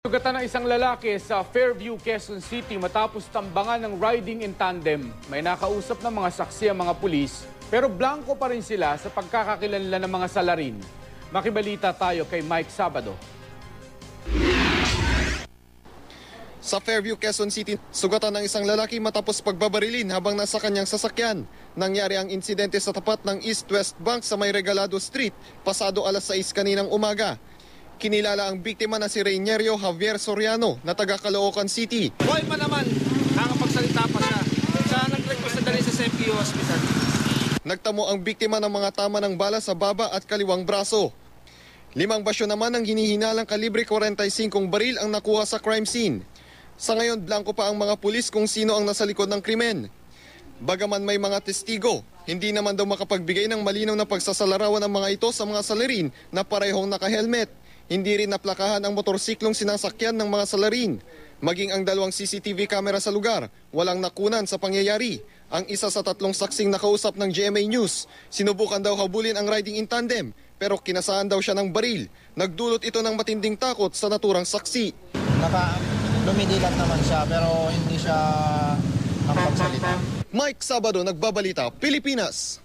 Sugatan ng isang lalaki sa Fairview, Quezon City matapos tambangan ng riding in tandem. May nakausap ng mga saksi ang mga pulis pero blanco pa rin sila sa pagkakakilanlan ng mga salarin. Makibalita tayo kay Mike Sabado. Sa Fairview, Quezon City, sugatan ng isang lalaki matapos pagbabarilin habang nasa kanyang sasakyan. Nangyari ang insidente sa tapat ng East-West Bank sa May Regalado Street, pasado alas 6 kaninang umaga. Kinilala ang biktima na si Reynerio Javier Soriano na taga Caloocan City. Buhay pa naman, nakakapagsalita pa siya. Siya nag-request na dali sa CFU Hospital. Nagtamo ang biktima ng mga tama ng bala sa baba at kaliwang braso. 5 basyo naman ang hinihinalang kalibre 45 baril ang nakuha sa crime scene. Sa ngayon, blanco pa ang mga pulis kung sino ang nasa likod ng krimen. Bagaman may mga testigo, hindi naman daw makapagbigay ng malinaw na pagsasalarawan ng mga ito sa mga salarin na parehong naka-helmet. Hindi rin naplakahan ang motorsiklong sinasakyan ng mga salarin. Maging ang 2 CCTV camera sa lugar, walang nakunan sa pangyayari. Ang isa sa 3 saksing nakausap ng GMA News, sinubukan daw habulin ang riding in tandem pero kinasaan daw siya ng baril. Nagdulot ito ng matinding takot sa naturang saksi. Lumidilat naman siya pero hindi siya nakapagsalita. Mike Sabado, Nagbabalita, Pilipinas.